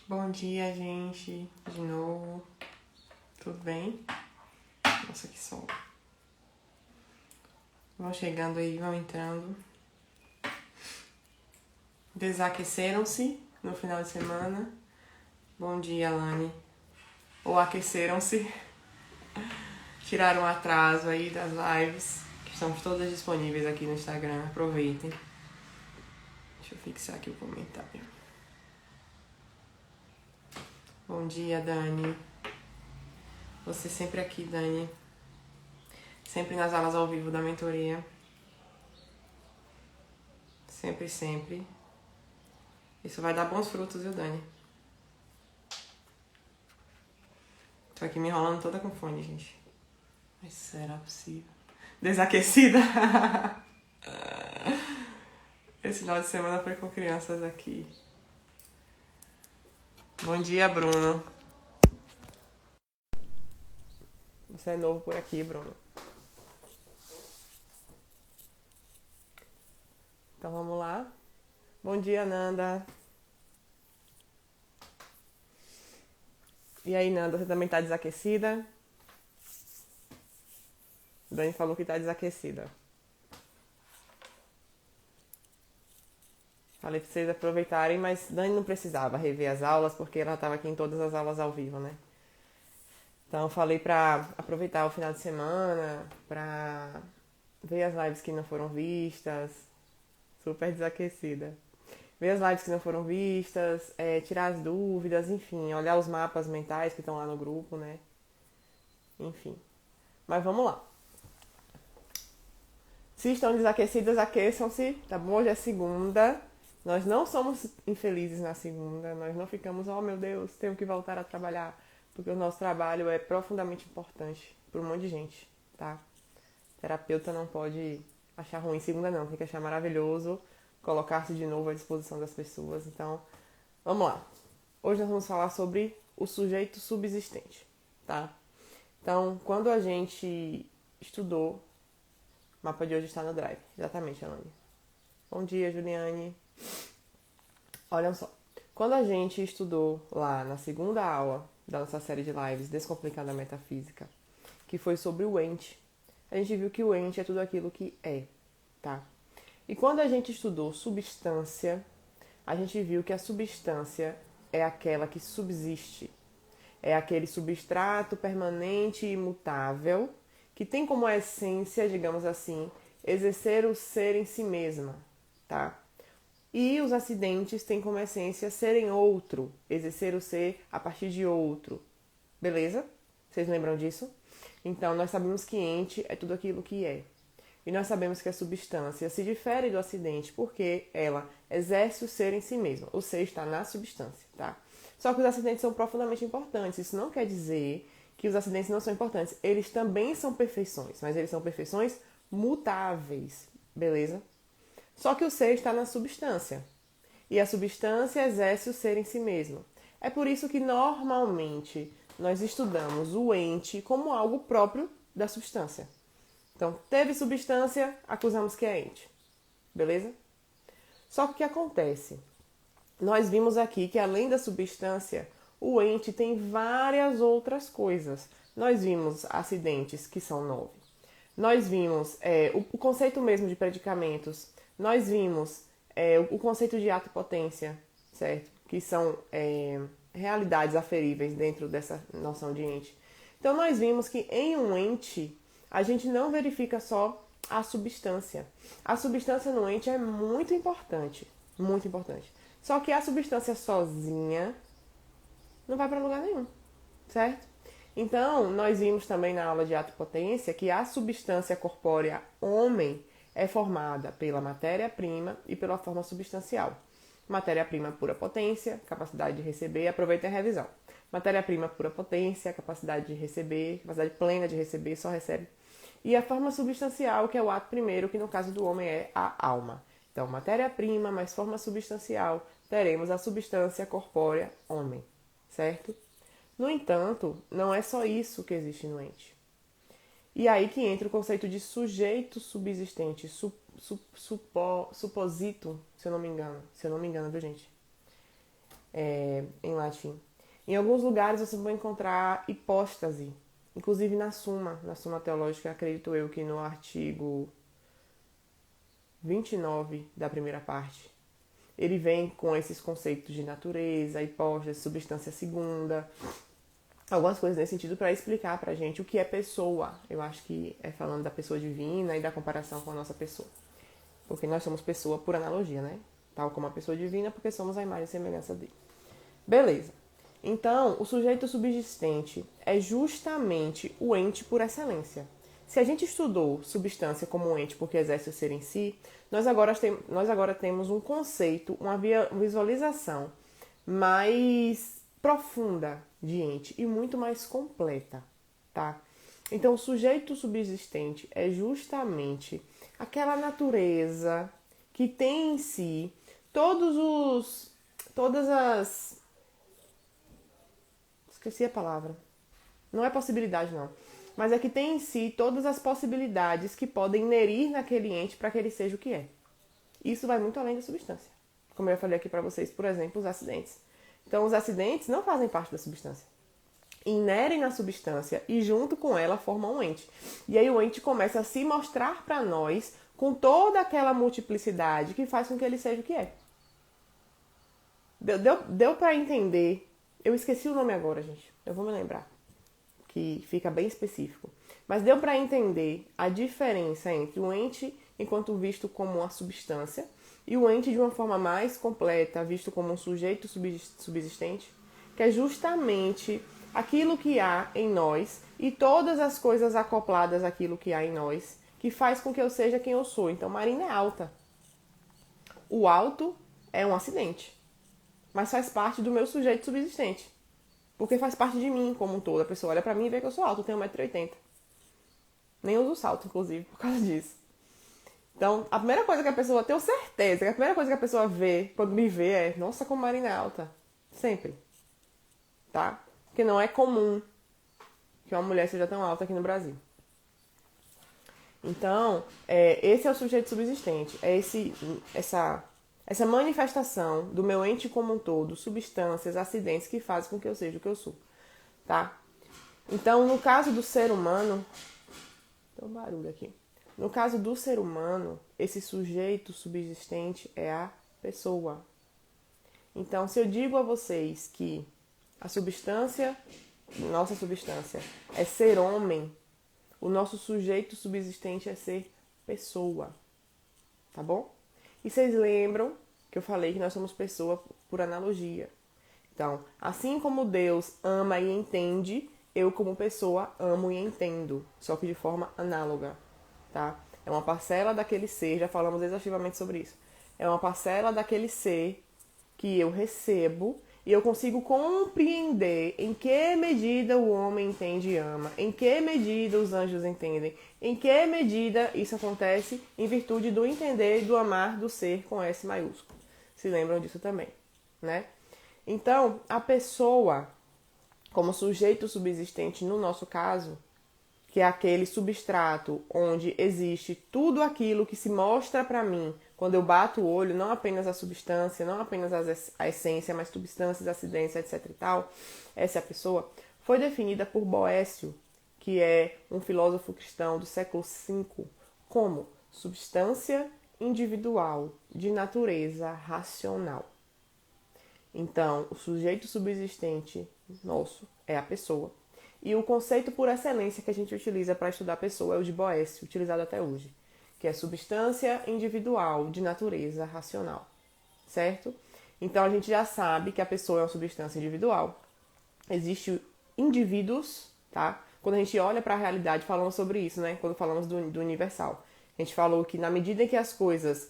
Bom dia, gente. De novo. Tudo bem? Nossa, que sol. Vão chegando aí, vão entrando. Desaqueceram-se no final de semana. Bom dia, Alane. Ou aqueceram-se. Tiraram o atraso aí das lives, que estão todas disponíveis aqui no Instagram. Aproveitem. Deixa eu fixar aqui o comentário. Bom dia, Dani. Você sempre aqui, Dani. Sempre nas aulas ao vivo da mentoria. Sempre, sempre. Isso vai dar bons frutos, viu, Dani? Tô aqui me enrolando toda com fone, gente. Mas será possível? Desaquecida? Esse final de semana foi com crianças aqui. Bom dia, Bruno. Você é novo por aqui, Bruno. Então vamos lá. Bom dia, Nanda. E aí, Nanda, você também tá desaquecida? Dani falou que tá desaquecida. Falei pra vocês aproveitarem, mas Dani não precisava rever as aulas, porque ela tava aqui em todas as aulas ao vivo, né? Então eu falei pra aproveitar o final de semana, pra ver as lives que não foram vistas. Super desaquecida. Ver as lives que não foram vistas, tirar as dúvidas, enfim, olhar os mapas mentais que estão lá no grupo, né? Enfim. Mas vamos lá. Se estão desaquecidas, aqueçam-se, tá bom? Hoje é segunda. Nós não somos infelizes na segunda. Nós não ficamos, oh meu Deus, tenho que voltar a trabalhar. Porque o nosso trabalho é profundamente importante para um monte de gente, tá? Terapeuta não pode achar ruim segunda não, tem que achar maravilhoso, colocar-se de novo à disposição das pessoas. Então, vamos lá. Hoje nós vamos falar sobre o sujeito subsistente, tá? Então, quando a gente estudou, o mapa de hoje está no Drive. Exatamente, Alane. Bom dia, Juliane. Olha só. Quando a gente estudou lá na segunda aula da nossa série de lives Descomplicando a Metafísica, que foi sobre o ente, a gente viu que o ente é tudo aquilo que é, tá? E quando a gente estudou substância, a gente viu que a substância é aquela que subsiste. É aquele substrato permanente e imutável que tem como essência, digamos assim, exercer o ser em si mesma, tá? E os acidentes têm como essência serem outro, exercer o ser a partir de outro. Beleza? Vocês lembram disso? Então, nós sabemos que ente é tudo aquilo que é. E nós sabemos que a substância se difere do acidente porque ela exerce o ser em si mesma. O ser está na substância, tá? Só que os acidentes são profundamente importantes. Isso não quer dizer que os acidentes não são importantes. Eles também são perfeições, mas eles são perfeições mutáveis, beleza? Só que o ser está na substância. E a substância exerce o ser em si mesma. É por isso que normalmente nós estudamos o ente como algo próprio da substância. Então, teve substância, acusamos que é ente. Beleza? Só que o que acontece? Nós vimos aqui que além da substância, o ente tem várias outras coisas. Nós vimos acidentes, que são 9. Nós vimos o conceito mesmo de predicamentos. Nós vimos o conceito de ato e potência, certo? Que são realidades aferíveis dentro dessa noção de ente. Então, nós vimos que em um ente, a gente não verifica só a substância. A substância no ente é muito importante, muito importante. Só que a substância sozinha não vai para lugar nenhum, certo? Então, nós vimos também na aula de ato e potência que a substância corpórea homem é formada pela matéria-prima e pela forma substancial. Matéria-prima pura potência, capacidade de receber, aproveita a revisão. Matéria-prima pura potência, capacidade de receber, capacidade plena de receber, só recebe. E a forma substancial, que é o ato primeiro, que no caso do homem é a alma. Então, matéria-prima mais forma substancial, teremos a substância corpórea homem, certo? No entanto, não é só isso que existe no ente. E aí que entra o conceito de sujeito subsistente, suposito, se eu não me engano, viu, gente? em latim. Em alguns lugares você vai encontrar hipóstase, inclusive na Suma Teológica, acredito eu que no artigo 29 da primeira parte. Ele vem com esses conceitos de natureza, hipóstase, substância segunda, algumas coisas nesse sentido para explicar pra gente o que é pessoa. Eu acho que é falando da pessoa divina e da comparação com a nossa pessoa. Porque nós somos pessoa por analogia, né? Tal como a pessoa divina, porque somos a imagem e semelhança dele. Beleza. Então, o sujeito subsistente é justamente o ente por excelência. Se a gente estudou substância como um ente porque exerce o ser em si, nós agora temos um conceito, uma visualização mais profunda de ente e muito mais completa, tá? Então, o sujeito subsistente é justamente aquela natureza que tem em si todas as... Esqueci a palavra. Não é possibilidade, não. Mas é que tem em si todas as possibilidades que podem inerir naquele ente para que ele seja o que é. Isso vai muito além da substância. Como eu falei aqui para vocês, por exemplo, os acidentes. Então, os acidentes não fazem parte da substância. Inerem na substância e junto com ela formam um ente. E aí o ente começa a se mostrar para nós com toda aquela multiplicidade que faz com que ele seja o que é. Deu para entender? Eu esqueci o nome agora, gente. Eu vou me lembrar. Que fica bem específico. Mas deu para entender a diferença entre o ente enquanto visto como uma substância e o ente de uma forma mais completa, visto como um sujeito subsistente, que é justamente aquilo que há em nós e todas as coisas acopladas àquilo que há em nós, que faz com que eu seja quem eu sou. Então, Marina é alta. O alto é um acidente, mas faz parte do meu sujeito subsistente. Porque faz parte de mim como um todo. A pessoa olha pra mim e vê que eu sou alto, eu tenho 1,80 m. Nem uso salto, inclusive, por causa disso. Então, a primeira coisa que a pessoa... Tenho certeza que a primeira coisa que a pessoa vê, quando me vê, é... Nossa, como Marina é alta. Sempre. Tá? Porque não é comum que uma mulher seja tão alta aqui no Brasil. Então, esse é o sujeito subsistente. É essa manifestação do meu ente como um todo, substâncias, acidentes que fazem com que eu seja o que eu sou, tá? Então, no caso do ser humano... Tem um barulho aqui. No caso do ser humano, esse sujeito subsistente é a pessoa. Então, se eu digo a vocês que a substância, nossa substância, é ser homem, o nosso sujeito subsistente é ser pessoa, tá bom? E vocês lembram que eu falei que nós somos pessoa por analogia. Então, assim como Deus ama e entende, eu como pessoa amo e entendo, só que de forma análoga, tá? É uma parcela daquele ser, já falamos exaustivamente sobre isso. É uma parcela daquele ser que eu recebo e eu consigo compreender em que medida o homem entende e ama, em que medida os anjos entendem, em que medida isso acontece em virtude do entender e do amar do ser com S maiúsculo. Se lembram disso também, né? Então, a pessoa, como sujeito subsistente no nosso caso, que é aquele substrato onde existe tudo aquilo que se mostra para mim quando eu bato o olho, não apenas a substância, não apenas a essência, mas substâncias, acidentes, etc e tal, essa é a pessoa, foi definida por Boécio, que é um filósofo cristão do século V, como substância individual de natureza racional. Então, o sujeito subsistente nosso é a pessoa. E o conceito por excelência que a gente utiliza para estudar a pessoa é o de Boécio, utilizado até hoje, que é substância individual de natureza racional, certo? Então, a gente já sabe que a pessoa é uma substância individual. Existem indivíduos, tá? Quando a gente olha para a realidade, falamos sobre isso, né? Quando falamos do universal. A gente falou que na medida em que as coisas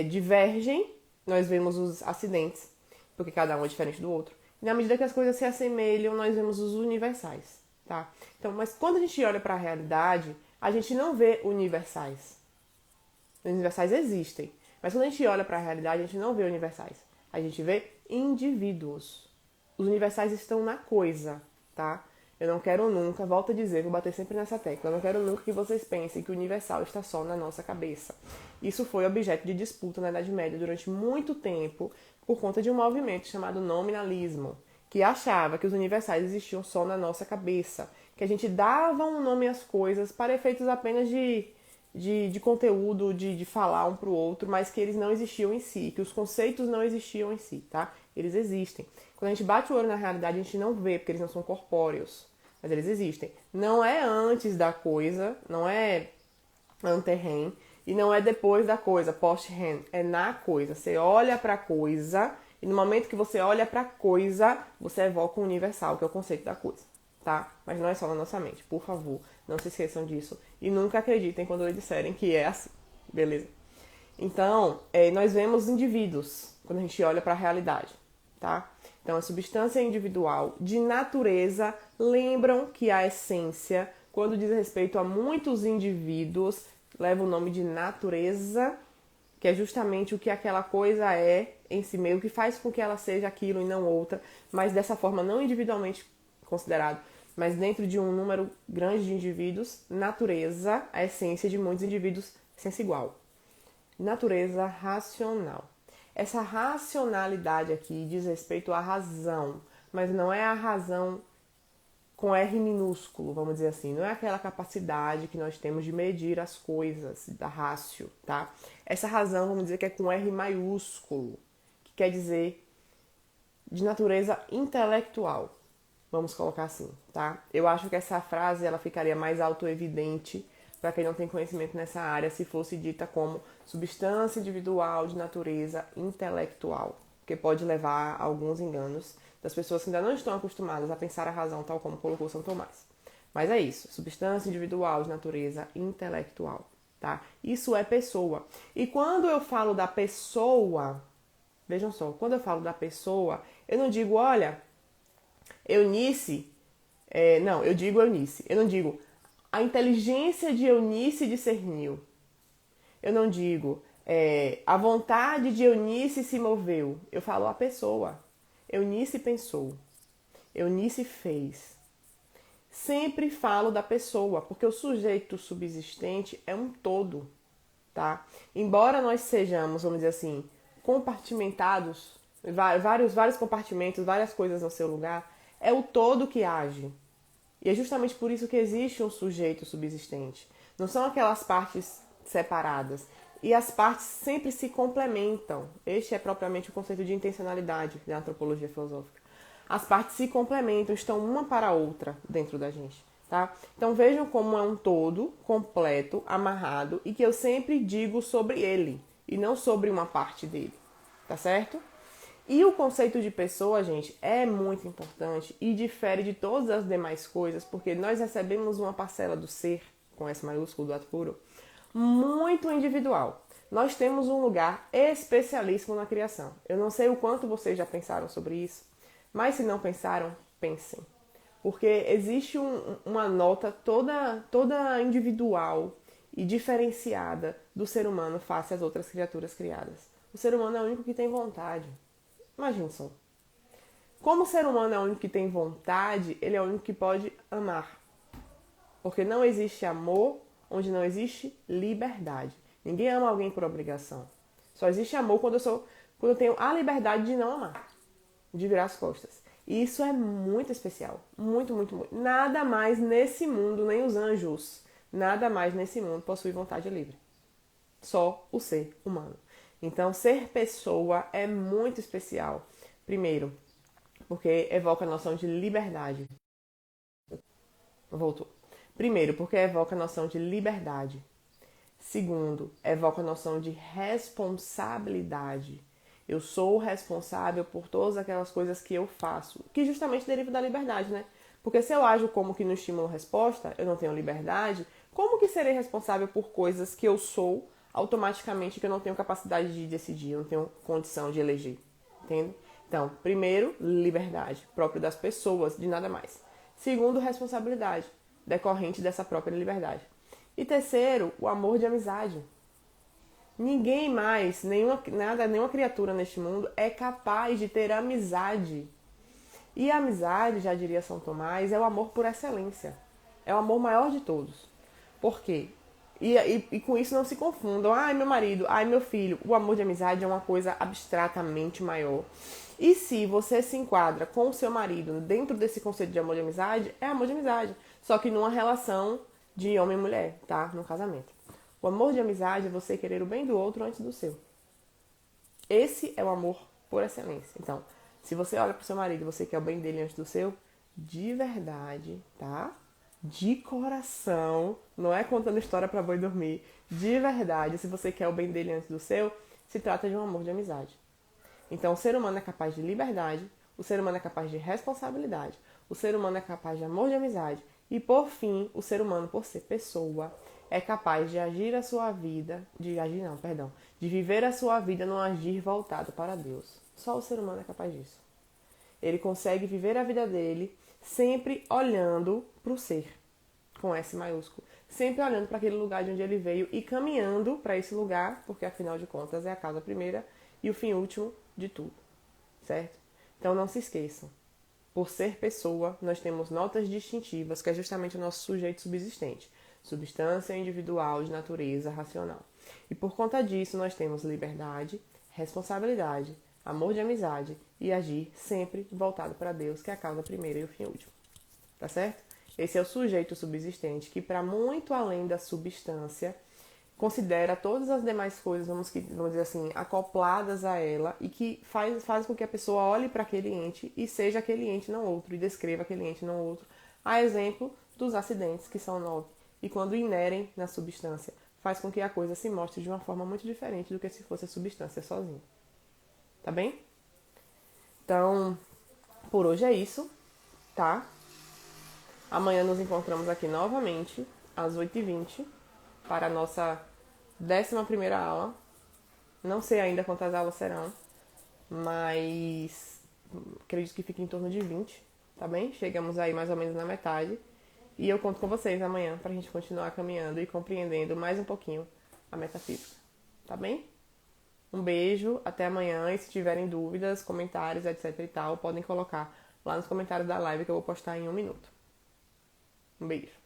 divergem, nós vemos os acidentes, porque cada um é diferente do outro. E na medida que as coisas se assemelham, nós vemos os universais, tá? Então, mas quando a gente olha para a realidade, a gente não vê universais. Os universais existem, mas quando a gente olha para a realidade, a gente não vê universais. A gente vê indivíduos. Os universais estão na coisa, tá? Eu não quero nunca, volto a dizer, vou bater sempre nessa tecla, eu não quero nunca que vocês pensem que o universal está só na nossa cabeça. Isso foi objeto de disputa na Idade Média durante muito tempo, por conta de um movimento chamado nominalismo, que achava que os universais existiam só na nossa cabeça, que a gente dava um nome às coisas para efeitos apenas de conteúdo, de falar um para o outro, mas que eles não existiam em si, que os conceitos não existiam em si, tá? Eles existem. Quando a gente bate o olho na realidade, a gente não vê, porque eles não são corpóreos, mas eles existem. Não é antes da coisa, não é ante-rem, e não é depois da coisa, post-rem, é na coisa. Você olha para a coisa, e no momento que você olha para a coisa, você evoca o universal, que é o conceito da coisa, tá? Mas não é só na nossa mente, por favor, não se esqueçam disso. E nunca acreditem quando eles disserem que é assim, beleza? Então, nós vemos indivíduos quando a gente olha para a realidade, tá? Então, a substância individual de natureza, lembram que a essência, quando diz respeito a muitos indivíduos, leva o nome de natureza, que é justamente o que aquela coisa é em si mesmo, que faz com que ela seja aquilo e não outra, mas dessa forma não individualmente considerado, mas dentro de um número grande de indivíduos, natureza, a essência de muitos indivíduos, essência igual. Natureza racional. Essa racionalidade aqui diz respeito à razão, mas não é a razão com R minúsculo, vamos dizer assim. Não é aquela capacidade que nós temos de medir as coisas, da rácio, tá? Essa razão, vamos dizer que é com R maiúsculo, que quer dizer de natureza intelectual. Vamos colocar assim, tá? Eu acho que essa frase ela ficaria mais autoevidente para quem não tem conhecimento nessa área se fosse dita como substância individual de natureza intelectual, que pode levar a alguns enganos das pessoas que ainda não estão acostumadas a pensar a razão tal como colocou São Tomás. Mas é isso, substância individual de natureza intelectual, tá? Isso é pessoa. E quando eu falo da pessoa, vejam só, quando eu falo da pessoa, eu não digo, olha, Eunice, não, eu digo Eunice, eu não digo a inteligência de Eunice discerniu. Eu não digo a vontade de Eunice se moveu. Eu falo a pessoa. Eunice pensou. Eunice fez. Sempre falo da pessoa, porque o sujeito subsistente é um todo, tá? Embora nós sejamos, vamos dizer assim, compartimentados, vários compartimentos, várias coisas no seu lugar, é o todo que age. E é justamente por isso que existe um sujeito subsistente. Não são aquelas partes separadas. E as partes sempre se complementam. Este é propriamente o conceito de intencionalidade da antropologia filosófica. As partes se complementam, estão uma para a outra dentro da gente, tá? Então vejam como é um todo completo, amarrado, e que eu sempre digo sobre ele, e não sobre uma parte dele, tá certo? E o conceito de pessoa, gente, é muito importante e difere de todas as demais coisas, porque nós recebemos uma parcela do ser, com S maiúsculo do ato puro, muito individual. Nós temos um lugar especialíssimo na criação. Eu não sei o quanto vocês já pensaram sobre isso, mas se não pensaram, pensem. Porque existe uma nota toda individual e diferenciada do ser humano face às outras criaturas criadas. O ser humano é o único que tem vontade. Imagine só. Como o ser humano é o único que tem vontade, ele é o único que pode amar. Porque não existe amor onde não existe liberdade. Ninguém ama alguém por obrigação. Só existe amor quando eu tenho a liberdade de não amar, de virar as costas. E isso é muito especial. Muito, muito, muito. Nada mais nesse mundo, nem os anjos, nada mais nesse mundo possui vontade livre. Só o ser humano. Então, ser pessoa é muito especial. Primeiro, porque evoca a noção de liberdade. Voltou. Primeiro, porque evoca a noção de liberdade. Segundo, evoca a noção de responsabilidade. Eu sou responsável por todas aquelas coisas que eu faço, que justamente deriva da liberdade, né? Porque se eu ajo como que no estímulo-resposta, eu não tenho liberdade, como que serei responsável por coisas que eu sou automaticamente, que eu não tenho capacidade de decidir, eu não tenho condição de eleger, entende? Então, primeiro, liberdade, próprio das pessoas, de nada mais. Segundo, responsabilidade, decorrente dessa própria liberdade. E terceiro, o amor de amizade. Ninguém mais, nenhuma criatura neste mundo é capaz de ter amizade. E a amizade, já diria São Tomás, é o amor por excelência. É o amor maior de todos. Por quê? E com isso não se confundam. Ai, meu marido, ai, meu filho. O amor de amizade é uma coisa abstratamente maior. E se você se enquadra com o seu marido dentro desse conceito de amor de amizade, é amor de amizade. Só que numa relação de homem e mulher, tá? No casamento. O amor de amizade é você querer o bem do outro antes do seu. Esse é o amor por excelência. Então, se você olha pro seu marido e você quer o bem dele antes do seu, de verdade, tá? De coração, não é contando história pra boi dormir. De verdade, se você quer o bem dele antes do seu, se trata de um amor de amizade. Então, o ser humano é capaz de liberdade, o ser humano é capaz de responsabilidade, o ser humano é capaz de amor de amizade e, por fim, o ser humano, por ser pessoa, é capaz de agir a sua vida, de viver a sua vida num agir voltado para Deus. Só o ser humano é capaz disso. Ele consegue viver a vida dele sempre olhando para o ser, com S maiúsculo. Sempre olhando para aquele lugar de onde ele veio e caminhando para esse lugar, porque afinal de contas é a causa primeira e o fim último de tudo, certo? Então não se esqueçam. Por ser pessoa, nós temos notas distintivas, que é justamente o nosso sujeito subsistente. Substância individual de natureza racional. E por conta disso, nós temos liberdade, responsabilidade, amor de amizade e agir sempre voltado para Deus, que é a causa primeira e o fim último. Tá certo? Esse é o sujeito subsistente, que para muito além da substância, considera todas as demais coisas, vamos dizer assim, acopladas a ela e que faz com que a pessoa olhe para aquele ente e seja aquele ente, não outro, e descreva aquele ente, não outro. A exemplo dos acidentes, que são 9, e quando inerem na substância, faz com que a coisa se mostre de uma forma muito diferente do que se fosse a substância sozinha. Tá bem? Então, por hoje é isso, tá? Amanhã nos encontramos aqui novamente, às 8h20, para a nossa 11ª aula. Não sei ainda quantas aulas serão, mas acredito que fique em torno de 20, tá bem? Chegamos aí mais ou menos na metade. E eu conto com vocês amanhã para a gente continuar caminhando e compreendendo mais um pouquinho a metafísica, tá bem? Um beijo, até amanhã. E se tiverem dúvidas, comentários, etc e tal, podem colocar lá nos comentários da live que eu vou postar em 1 minuto. Um beijo.